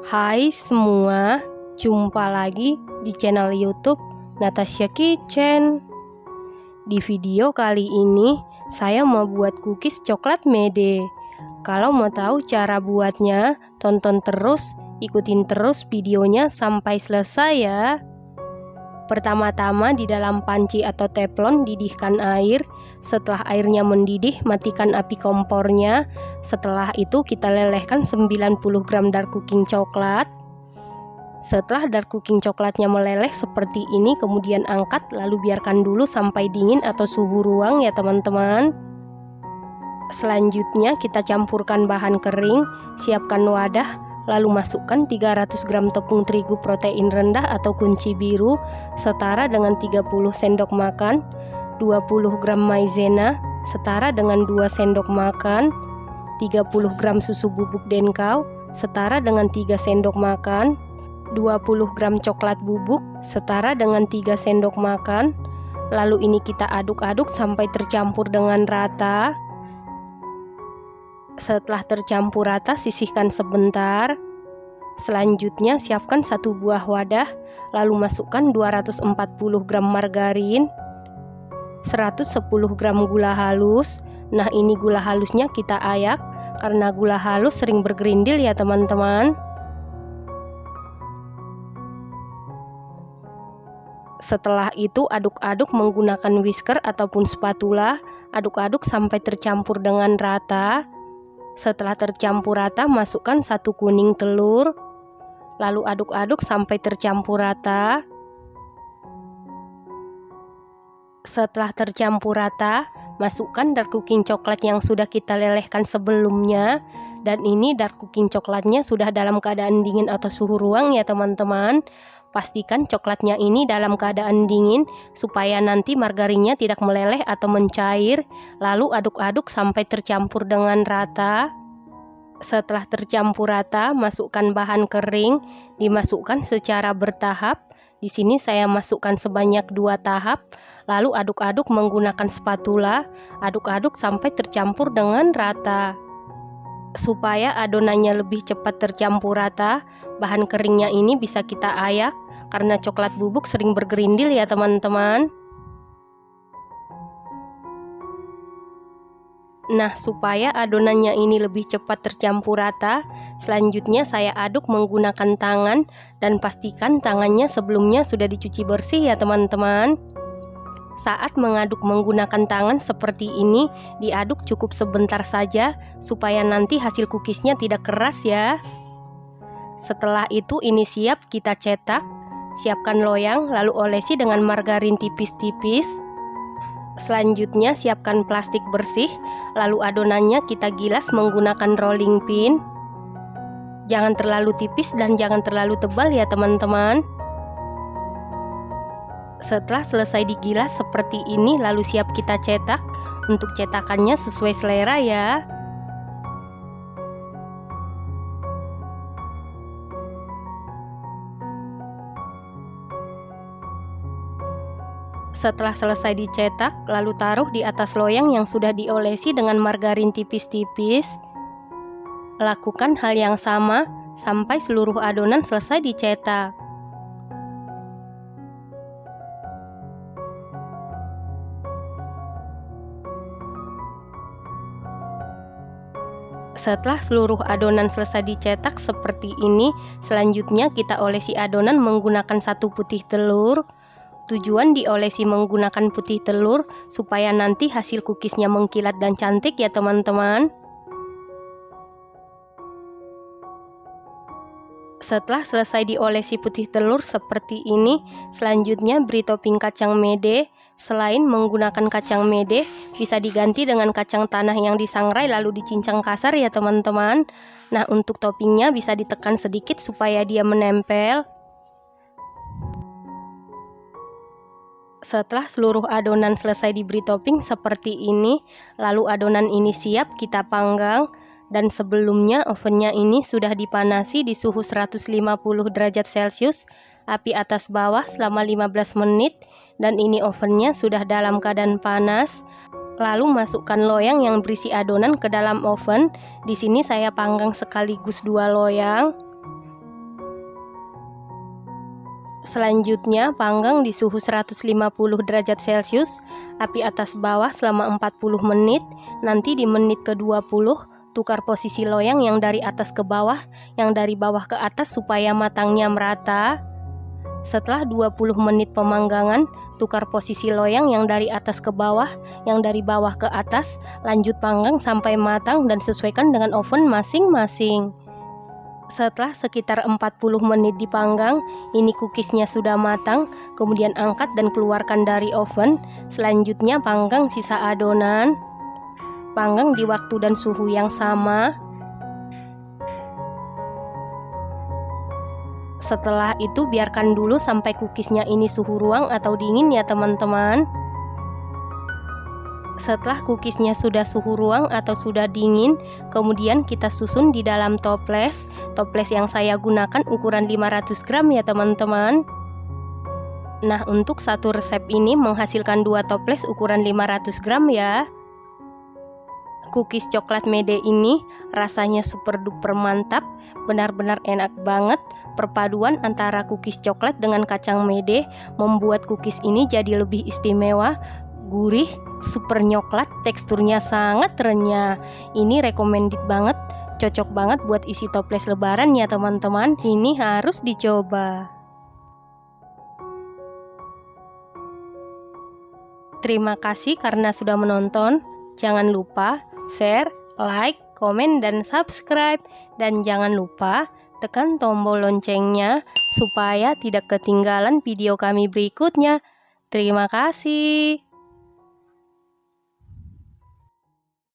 Hai semua, jumpa lagi di channel YouTube Natasha Kitchen. Di video kali ini saya mau buat cookies coklat mede. Kalau mau tahu cara buatnya, tonton terus, ikutin terus videonya sampai selesai ya. Pertama-tama di dalam panci atau teflon didihkan air. Setelah airnya mendidih, matikan api kompornya. Setelah itu kita lelehkan 90 gram dark cooking coklat. Setelah dark cooking coklatnya meleleh seperti ini, kemudian angkat lalu biarkan dulu sampai dingin atau suhu ruang ya teman-teman. Selanjutnya kita campurkan bahan kering, siapkan wadah. Lalu masukkan 300 gram tepung terigu protein rendah atau kunci biru setara dengan 30 sendok makan, 20 gram maizena setara dengan 2 sendok makan, 30 gram susu bubuk denkau setara dengan 3 sendok makan, 20 gram coklat bubuk setara dengan 3 sendok makan. Lalu ini kita aduk-aduk sampai tercampur dengan rata. Setelah tercampur rata, sisihkan sebentar. Selanjutnya siapkan satu buah wadah, lalu masukkan 240 gram margarin, 110 gram gula halus. Nah, ini gula halusnya kita ayak karena gula halus sering bergerindil ya teman-teman. Setelah itu aduk-aduk menggunakan whisker ataupun spatula, aduk-aduk sampai tercampur dengan rata. Setelah tercampur rata, masukkan 1 kuning telur, lalu aduk-aduk sampai tercampur rata. Setelah tercampur rata, masukkan dark cooking coklat yang sudah kita lelehkan sebelumnya. Dan ini dark cooking coklatnya sudah dalam keadaan dingin atau suhu ruang ya teman-teman. Pastikan coklatnya ini dalam keadaan dingin supaya nanti margarinnya tidak meleleh atau mencair. Lalu aduk-aduk sampai tercampur dengan rata. Setelah tercampur rata, masukkan bahan kering, dimasukkan secara bertahap. Di sini saya masukkan sebanyak 2 tahap. Lalu aduk-aduk menggunakan spatula, aduk-aduk sampai tercampur dengan rata. Supaya adonannya lebih cepat tercampur rata, bahan keringnya ini bisa kita ayak karena coklat bubuk sering bergerindil ya teman-teman. Nah, supaya adonannya ini lebih cepat tercampur rata, selanjutnya saya aduk menggunakan tangan dan pastikan tangannya sebelumnya sudah dicuci bersih ya teman-teman. Saat mengaduk menggunakan tangan seperti ini, diaduk cukup sebentar saja supaya nanti hasil cookiesnya tidak keras ya. Setelah itu ini siap kita cetak. Siapkan loyang lalu olesi dengan margarin tipis-tipis. Selanjutnya siapkan plastik bersih, lalu adonannya kita gilas menggunakan rolling pin. Jangan terlalu tipis dan jangan terlalu tebal ya teman-teman. Setelah selesai digilas seperti ini, lalu siap kita cetak. Untuk cetakannya sesuai selera ya. Setelah selesai dicetak, lalu taruh di atas loyang yang sudah diolesi dengan margarin tipis-tipis. Lakukan hal yang sama sampai seluruh adonan selesai dicetak. Setelah seluruh adonan selesai dicetak seperti ini, selanjutnya kita olesi adonan menggunakan 1 putih telur. Tujuan diolesi menggunakan putih telur supaya nanti hasil cookiesnya mengkilat dan cantik ya teman-teman. Setelah selesai diolesi putih telur seperti ini, selanjutnya beri topping kacang mede. Selain menggunakan kacang mede, bisa diganti dengan kacang tanah yang disangrai lalu dicincang kasar ya teman-teman. Nah, untuk toppingnya bisa ditekan sedikit supaya dia menempel. Setelah seluruh adonan selesai diberi topping seperti ini, lalu adonan ini siap kita panggang. Dan sebelumnya ovennya ini sudah dipanasi di suhu 150 derajat Celcius, api atas bawah selama 15 menit. Dan ini ovennya sudah dalam keadaan panas. Lalu masukkan loyang yang berisi adonan ke dalam oven. Di sini saya panggang sekaligus 2 loyang. Selanjutnya panggang di suhu 150 derajat Celcius, api atas bawah selama 40 menit. Nanti di menit ke-20 tukar posisi loyang yang dari atas ke bawah, yang dari bawah ke atas supaya matangnya merata. Setelah 20 menit pemanggangan, tukar posisi loyang yang dari atas ke bawah, yang dari bawah ke atas. Lanjut panggang sampai matang dan sesuaikan dengan oven masing-masing. Setelah sekitar 40 menit dipanggang, ini cookiesnya sudah matang. Kemudian angkat dan keluarkan dari oven. Selanjutnya panggang sisa adonan. Panggang di waktu dan suhu yang sama. Setelah itu biarkan dulu sampai cookiesnya ini suhu ruang atau dingin ya teman-teman. Setelah cookiesnya sudah suhu ruang atau sudah dingin, kemudian kita susun di dalam toples. Toples yang saya gunakan ukuran 500 gram ya teman-teman. Nah, untuk satu resep ini menghasilkan 2 toples ukuran 500 gram ya. Cookies coklat mede ini rasanya super duper mantap, benar-benar enak banget. Perpaduan antara cookies coklat dengan kacang mede membuat cookies ini jadi lebih istimewa, gurih, super nyoklat, teksturnya sangat renyah. Ini recommended banget, cocok banget buat isi toples lebaran ya teman-teman. Ini harus dicoba. Terima kasih karena sudah menonton. Jangan lupa share, like, komen, dan subscribe. Dan jangan lupa tekan tombol loncengnya supaya tidak ketinggalan video kami berikutnya. Terima kasih.